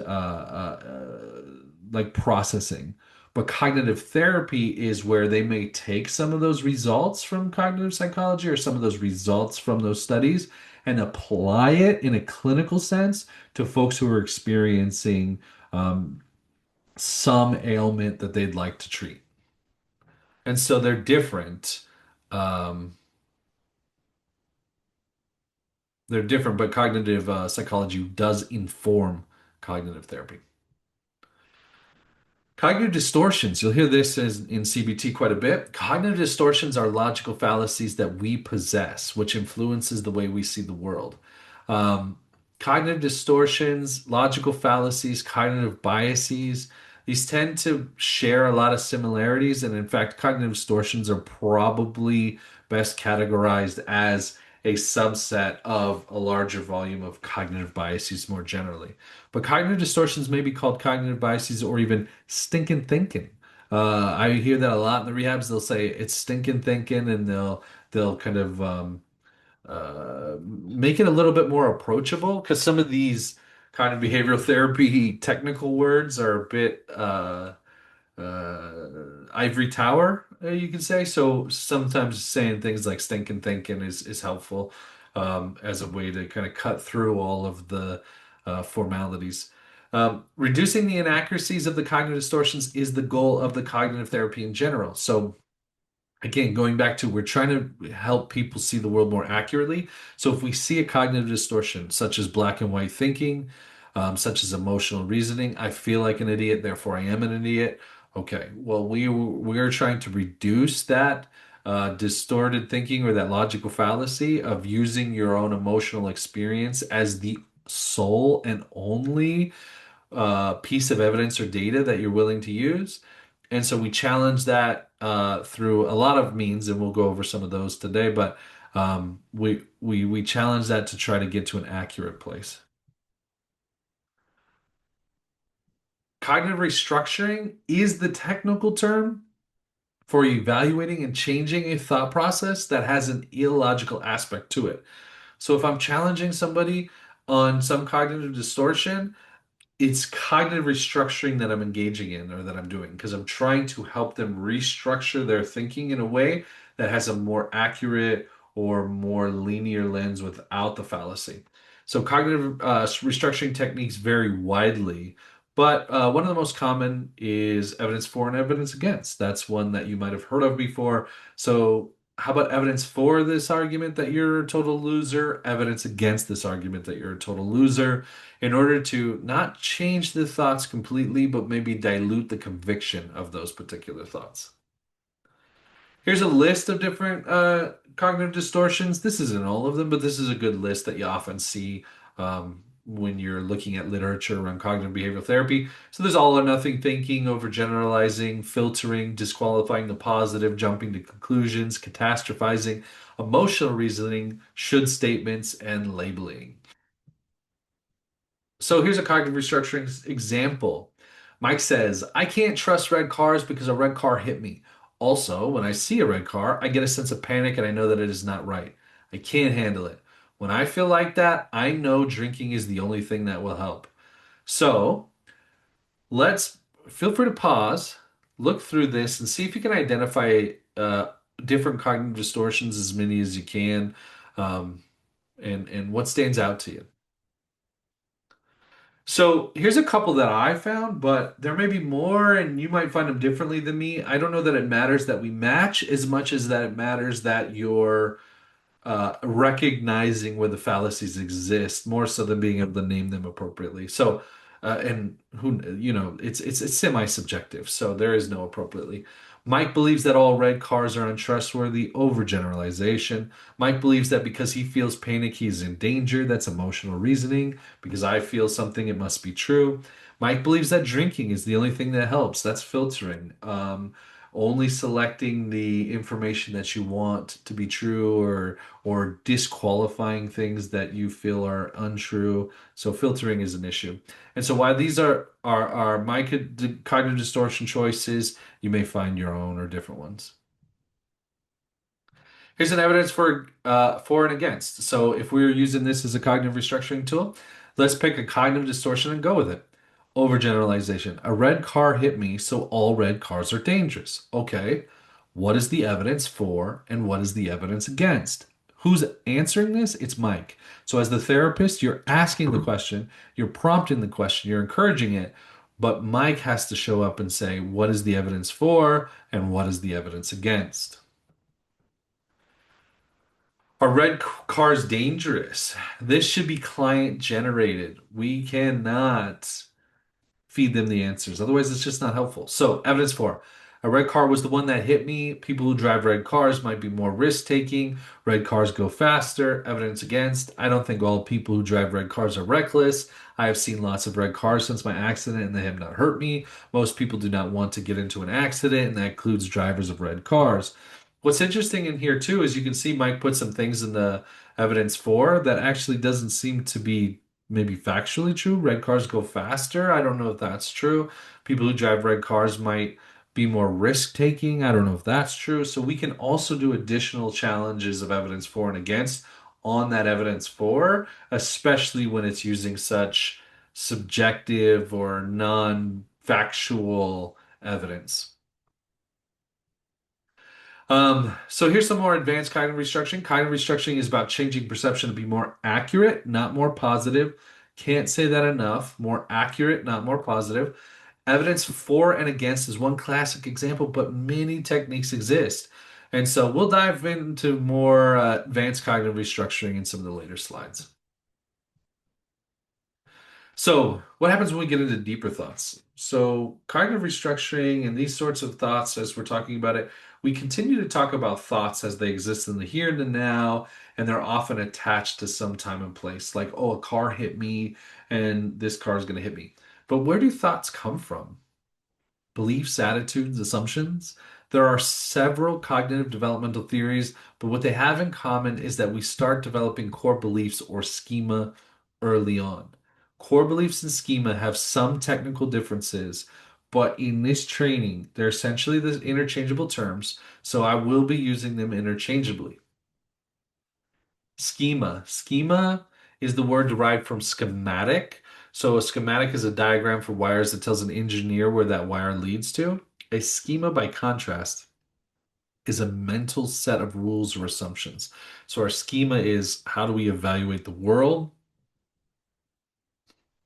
like processing. But cognitive therapy is where they may take some of those results from cognitive psychology or some of those results from those studies and apply it in a clinical sense to folks who are experiencing um, some ailment that they'd like to treat. And so they're different. Um, they're different, but cognitive psychology does inform cognitive therapy. Cognitive distortions, you'll hear this in CBT quite a bit. Cognitive distortions are logical fallacies that we possess, which influences the way we see the world. Um, Cognitive distortions, logical fallacies, cognitive biases, these tend to share a lot of similarities. And in fact, cognitive distortions are probably best categorized as a subset of a larger volume of cognitive biases more generally. But cognitive distortions may be called cognitive biases or even stinking thinking. I hear that a lot in the rehabs. They'll say it's stinking thinking, and they'll kind of make it a little bit more approachable because some of these kind of behavioral therapy technical words are a bit ivory tower, you can say. So sometimes saying things like stinking thinking is helpful as a way to kind of cut through all of the formalities. Reducing the inaccuracies of the cognitive distortions is the goal of the cognitive therapy in general. So again, going back to we're trying to help people see the world more accurately. So if we see a cognitive distortion, such as black and white thinking, such as emotional reasoning, I feel like an idiot, therefore I am an idiot. Okay, well, we're trying to reduce that distorted thinking or that logical fallacy of using your own emotional experience as the sole and only piece of evidence or data that you're willing to use. And so we challenge that through a lot of means, and we'll go over some of those today. But we challenge that to try to get to an accurate place. Cognitive restructuring is the technical term for evaluating and changing a thought process that has an illogical aspect to it. So if I'm challenging somebody on some cognitive distortion, it's cognitive restructuring that I'm engaging in or that I'm doing because I'm trying to help them restructure their thinking in a way that has a more accurate or more linear lens without the fallacy. So cognitive restructuring techniques vary widely, but one of the most common is evidence for and evidence against. That's one that you might have heard of before. So how about evidence for this argument that you're a total loser, evidence against this argument that you're a total loser? In order to not change the thoughts completely, but maybe dilute the conviction of those particular thoughts. Here's a list of different cognitive distortions. This isn't all of them, but this is a good list that you often see when you're looking at literature around cognitive behavioral therapy. So there's all or nothing thinking, overgeneralizing, filtering, disqualifying the positive, jumping to conclusions, catastrophizing, emotional reasoning, should statements, and labeling. So here's a cognitive restructuring example. Mike says, I can't trust red cars because a red car hit me. Also, when I see a red car, I get a sense of panic and I know that it is not right. I can't handle it. When I feel like that, I know drinking is the only thing that will help. So let's feel free to pause, look through this, and see if you can identify different cognitive distortions, as many as you can, um, and what stands out to you. So here's a couple that I found, but there may be more, and you might find them differently than me. I don't know that it matters that we match as much as that it matters that you're recognizing where the fallacies exist, more so than being able to name them appropriately. So, and who, it's semi-subjective, so there is no appropriately. Mike believes that all red cars are untrustworthy, overgeneralization. Mike believes that because he feels panic, he's in danger. That's emotional reasoning. Because I feel something, it must be true. Mike believes that drinking is the only thing that helps. That's filtering. Only selecting the information that you want to be true or disqualifying things that you feel are untrue. So filtering is an issue. And so while these are my cognitive distortion choices, you may find your own or different ones. Here's an evidence for and against. So if we were using this as a cognitive restructuring tool, let's pick a cognitive distortion and go with it. Overgeneralization. A red car hit me, so all red cars are dangerous. Okay, what is the evidence for and what is the evidence against? Who's answering this? It's Mike. So as the therapist, you're asking the question, you're prompting the question, you're encouraging it, but Mike has to show up and say, what is the evidence for and what is the evidence against? Are cars dangerous? This should be client generated. We cannot feed them the answers. Otherwise, it's just not helpful. So, evidence for a red car was the one that hit me. People who drive red cars might be more risk taking. Red cars go faster. Evidence against. I don't think all people who drive red cars are reckless. I have seen lots of red cars since my accident and they have not hurt me. Most people do not want to get into an accident, and that includes drivers of red cars. What's interesting in here too is you can see Mike put some things in the evidence for that actually doesn't seem to be maybe factually true. Red cars go faster. I don't know if that's true. People who drive red cars might be more risk taking. I don't know if that's true. So we can also do additional challenges of evidence for and against on that evidence for, especially when it's using such subjective or non-factual evidence. So here's some more advanced cognitive restructuring. Cognitive restructuring is about changing perception to be more accurate, not more positive. Can't say that enough. More accurate, not more positive. Evidence for and against is one classic example, but many techniques exist. And so we'll dive into more advanced cognitive restructuring in some of the later slides. So, what happens when we get into deeper thoughts? So, cognitive restructuring and these sorts of thoughts, as we're talking about it, we continue to talk about thoughts as they exist in the here and the now, and they're often attached to some time and place. Like, oh, a car hit me, and this car is going to hit me. But where do thoughts come from? Beliefs, attitudes, assumptions. There are several cognitive developmental theories, but what they have in common is that we start developing core beliefs or schema early on. Core beliefs and schema have some technical differences, but in this training, they're essentially the interchangeable terms, so I will be using them interchangeably. Schema. Schema is the word derived from schematic. So a schematic is a diagram for wires that tells an engineer where that wire leads to. A schema, by contrast, is a mental set of rules or assumptions. So our schema is how do we evaluate the world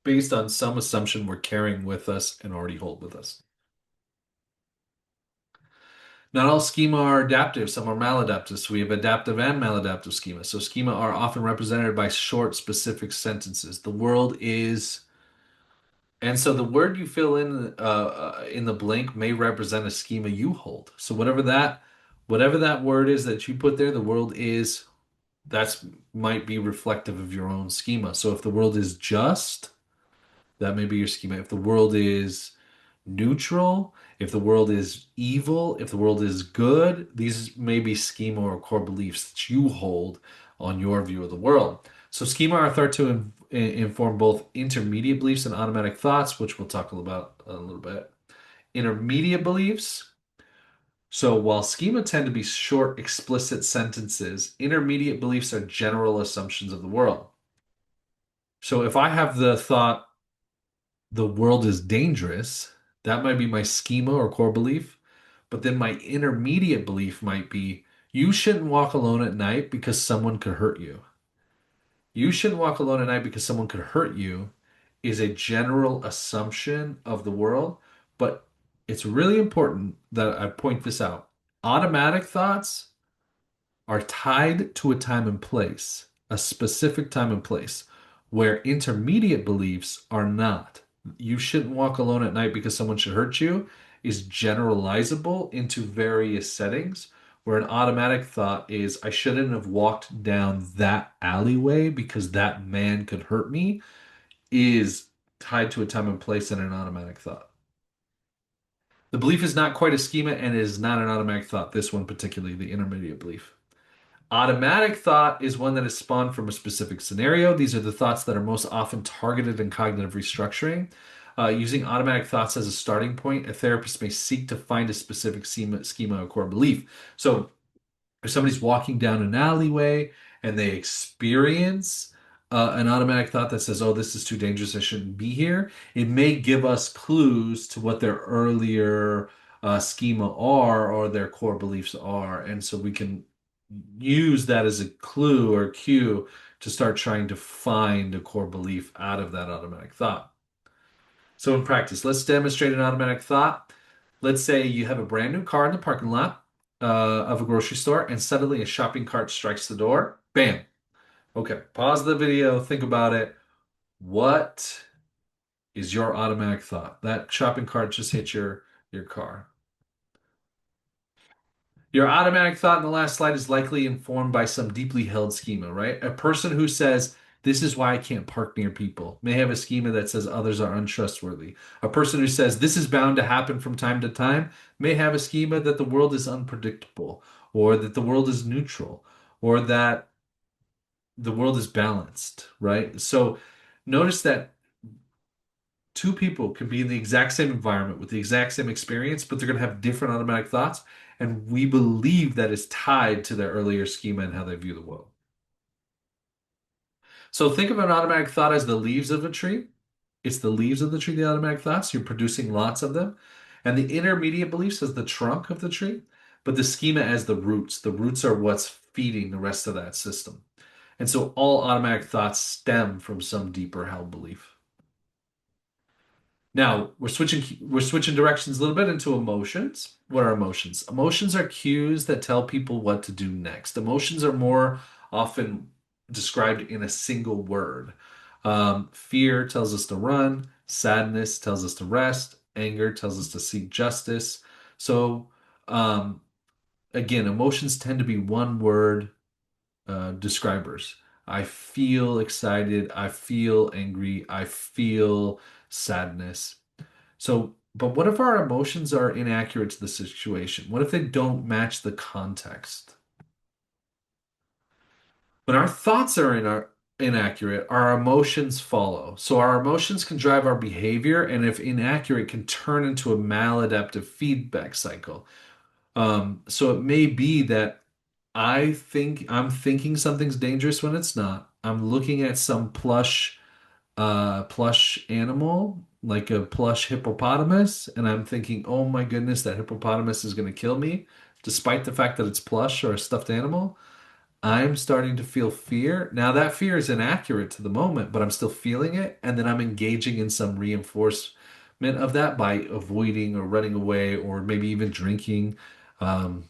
based on some assumption we're carrying with us and already hold with us. Not all schema are adaptive, some are maladaptive. So we have adaptive and maladaptive schema. So schema are often represented by short, specific sentences. The world is, and so the word you fill in the blank may represent a schema you hold. So whatever that word is that you put there, the world is, that's might be reflective of your own schema. So if the world is just, that may be your schema. If the world is neutral, if the world is evil, if the world is good, these may be schema or core beliefs that you hold on your view of the world. So schema are thought to inform both intermediate beliefs and automatic thoughts, which we'll talk about a little bit. Intermediate beliefs. So while schema tend to be short, explicit sentences, intermediate beliefs are general assumptions of the world. So if I have the thought, the world is dangerous, that might be my schema or core belief. But then my intermediate belief might be you shouldn't walk alone at night because someone could hurt you. You shouldn't walk alone at night because someone could hurt you is a general assumption of the world. But it's really important that I point this out. Automatic thoughts are tied to a time and place, a specific time and place, where intermediate beliefs are not. You shouldn't walk alone at night because someone should hurt you is generalizable into various settings, where an automatic thought is, I shouldn't have walked down that alleyway because that man could hurt me, is tied to a time and place and an automatic thought. The belief is not quite a schema and it is not an automatic thought, this one particularly, the intermediate belief. Automatic thought is one that is spawned from a specific scenario. These are the thoughts that are most often targeted in cognitive restructuring. Using automatic thoughts as a starting point, a therapist may seek to find a specific schema or core belief. So, if somebody's walking down an alleyway and they experience an automatic thought that says, oh, this is too dangerous, I shouldn't be here, it may give us clues to what their earlier schema are or their core beliefs are. And so we can use that as a clue or cue to start trying to find a core belief out of that automatic thought. So in practice, let's demonstrate an automatic thought. Let's say you have a brand new car in the parking lot of a grocery store, and suddenly a shopping cart strikes the door. Bam. Okay, pause the video, think about it. What is your automatic thought? That shopping cart just hit your car. Your automatic thought in the last slide is likely informed by some deeply held schema, right? A person who says, this is why I can't park near people, may have a schema that says others are untrustworthy. A person who says, this is bound to happen from time to time, may have a schema that the world is unpredictable. or that the world is neutral, or that the world is balanced, right? So notice that two people can be in the exact same environment with the exact same experience, but they're going to have different automatic thoughts. And we believe that is tied to their earlier schema and how they view the world. So think of an automatic thought as the leaves of a tree. It's the leaves of the tree, the automatic thoughts. You're producing lots of them. And the intermediate beliefs as the trunk of the tree, but the schema as the roots. The roots are what's feeding the rest of that system. And so all automatic thoughts stem from some deeper held belief. Now we're switching directions a little bit into emotions. What are emotions? Emotions are cues that tell people what to do next. Emotions are more often described in a single word. Fear tells us to run, sadness tells us to rest, anger tells us to seek justice. So um, again, emotions tend to be one word describers. I feel excited, I feel angry, I feel sadness. So, but what if our emotions are inaccurate to the situation? What if they don't match the context? When our thoughts are inaccurate, our emotions follow. So our emotions can drive our behavior, and if inaccurate, can turn into a maladaptive feedback cycle. So it may be that I think I'm thinking something's dangerous when it's not. I'm looking at some plush animal, like a plush hippopotamus, and I'm thinking, oh my goodness, that hippopotamus is going to kill me, despite the fact that it's plush or a stuffed animal. I'm starting to feel fear. Now, that fear is inaccurate to the moment, but I'm still feeling it, and then I'm engaging in some reinforcement of that by avoiding or running away or maybe even drinking. Um,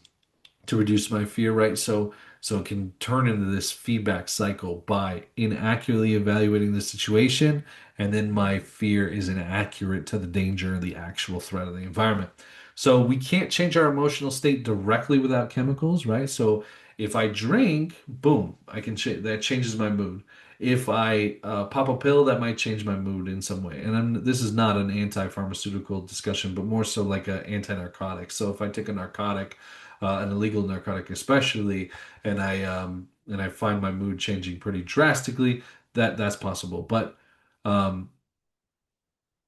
to reduce my fear, right? So it can turn into this feedback cycle by inaccurately evaluating the situation, and then my fear is inaccurate to the danger and the actual threat of the environment. So we can't change our emotional state directly without chemicals, right? So if I drink, boom, I can change that changes my mood. If I pop a pill, that might change my mood in some way. And this is not an anti-pharmaceutical discussion, but more so like an anti-narcotic. So if I take a narcotic, an illegal narcotic especially, and I find my mood changing pretty drastically, that's possible. But um,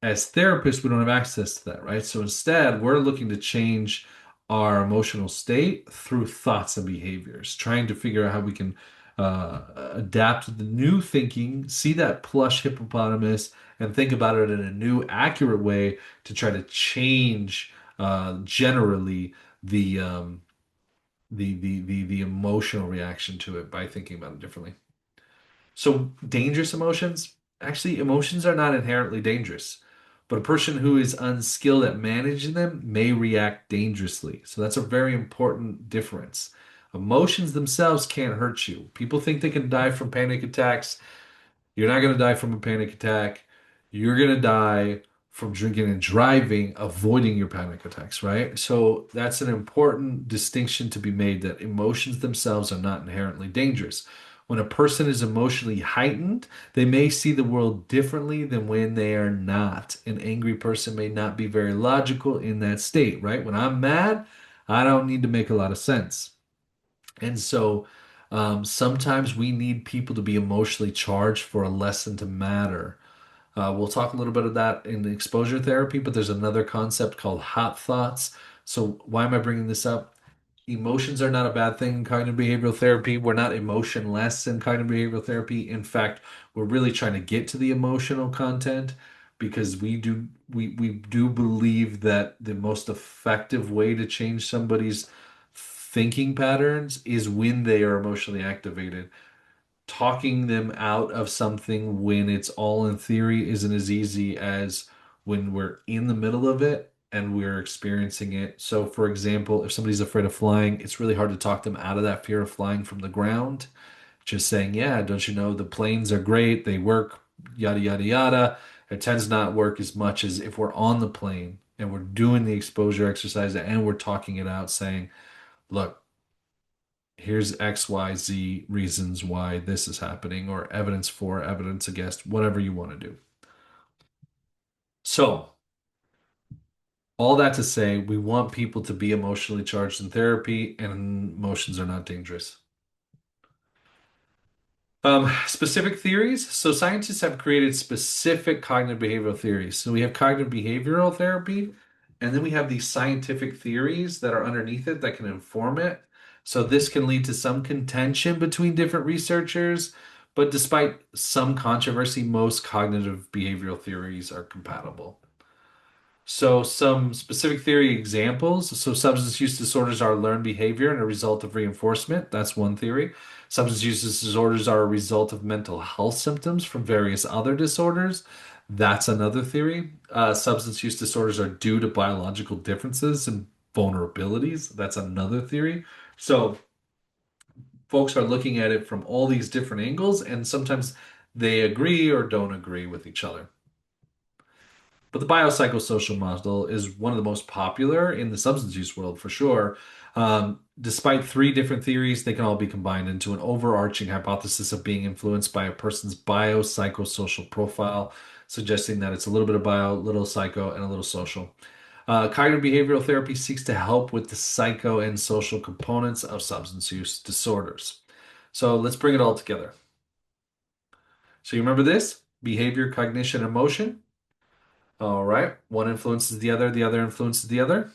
as therapists, we don't have access to that, right? So instead, we're looking to change our emotional state through thoughts and behaviors, trying to figure out how we can adapt to the new thinking, see that plush hippopotamus, and think about it in a new, accurate way to try to change generally the the emotional reaction to it by thinking about it differently. So dangerous emotions, actually emotions are not inherently dangerous, but a person who is unskilled at managing them may react dangerously. So that's a very important difference. Emotions themselves can't hurt you. People think they can die from panic attacks. You're not going to die from a panic attack. You're going to die from drinking and driving, avoiding your panic attacks, right? So that's an important distinction to be made that emotions themselves are not inherently dangerous. When a person is emotionally heightened, they may see the world differently than when they are not. An angry person may not be very logical in that state, right? When I'm mad, I don't need to make a lot of sense. And so sometimes we need people to be emotionally charged for a lesson to matter. We'll talk a little bit of that in the exposure therapy, but there's another concept called hot thoughts. So, why am I bringing this up? Emotions are not a bad thing in cognitive behavioral therapy. We're not emotionless in cognitive behavioral therapy. In fact, we're really trying to get to the emotional content because we do believe that the most effective way to change somebody's thinking patterns is when they are emotionally activated. Talking them out of something when it's all in theory isn't as easy as when we're in the middle of it and we're experiencing it. So, for example, if somebody's afraid of flying, it's really hard to talk them out of that fear of flying from the ground. Just saying, yeah, don't you know the planes are great, they work, yada, yada, yada. It tends not work as much as if we're on the plane and we're doing the exposure exercise and we're talking it out, saying, look, here's XYZ reasons why this is happening, or evidence for, evidence against, whatever you want to do. So, All that to say, we want people to be emotionally charged in therapy, and emotions are not dangerous. Specific theories. So scientists have created specific cognitive behavioral theories. So we have cognitive behavioral therapy, and then we have these scientific theories that are underneath it that can inform it. So this can lead to some contention between different researchers, but despite some controversy, most cognitive behavioral theories are compatible. So, some specific theory examples. So, substance use disorders are learned behavior and a result of reinforcement. That's one theory. Substance use disorders are a result of mental health symptoms from various other disorders. That's another theory. Substance use disorders are due to biological differences and vulnerabilities. That's another theory. So, folks are looking at it from all these different angles, and sometimes they agree or don't agree with each other. But the biopsychosocial model is one of the most popular in the substance use world for sure. Despite three different theories, they can all be combined into an overarching hypothesis of being influenced by a person's biopsychosocial profile, suggesting that it's a little bit of bio, a little psycho, and a little social. Cognitive behavioral therapy seeks to help with the psycho and social components of substance use disorders. So let's bring it all together. So you remember this? Behavior, cognition, emotion. All right. One influences the other influences the other.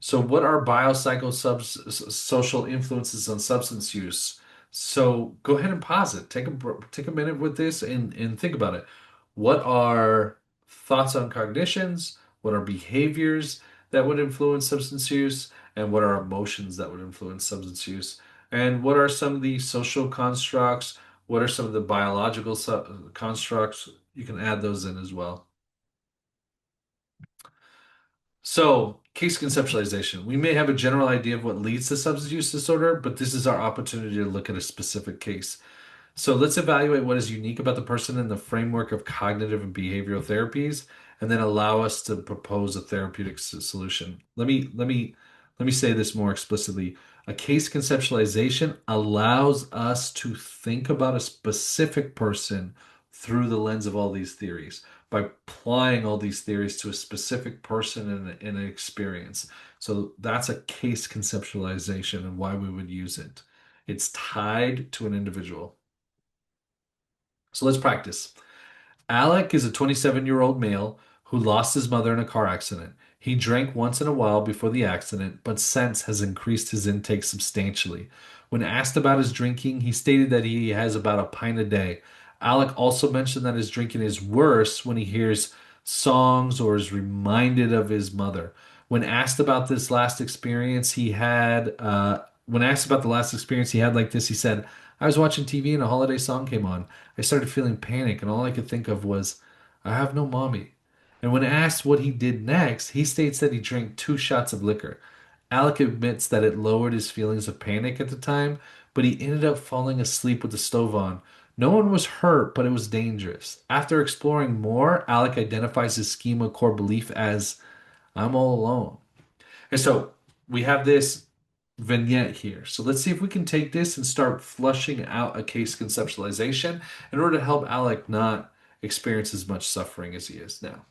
So, what are social influences on substance use? So, go ahead and pause it. Take a minute with this and think about it. What are thoughts on cognitions? What are behaviors that would influence substance use? And what are emotions that would influence substance use? And what are some of the social constructs? What are some of the biological constructs? You can add those in as well. So, case conceptualization. We may have a general idea of what leads to substance use disorder, but this is our opportunity to look at a specific case. So let's evaluate what is unique about the person in the framework of cognitive and behavioral therapies, and then allow us to propose a therapeutic solution. Let me say this more explicitly. A case conceptualization allows us to think about a specific person through the lens of all these theories by applying all these theories to a specific person in an experience. So that's a case conceptualization and why we would use it. It's tied to an individual. So let's practice. Alec is a 27-year-old male who lost his mother in a car accident. He drank once in a while before the accident, but since has increased his intake substantially. When asked about his drinking, he stated that he has about a pint a day. Alec also mentioned that his drinking is worse when he hears songs or is reminded of his mother. When asked about this last experience he had, when asked about the last experience he had like this, he said, I was watching TV and a holiday song came on. I started feeling panic, and all I could think of was, I have no mommy. And when asked what he did next, he states that he drank 2 shots of liquor. Alec admits that it lowered his feelings of panic at the time, but he ended up falling asleep with the stove on. No one was hurt, but it was dangerous. After exploring more, Alec identifies his schema core belief as, I'm all alone. And so we have this vignette here. So let's see if we can take this and start flushing out a case conceptualization in order to help Alec not experience as much suffering as he is now.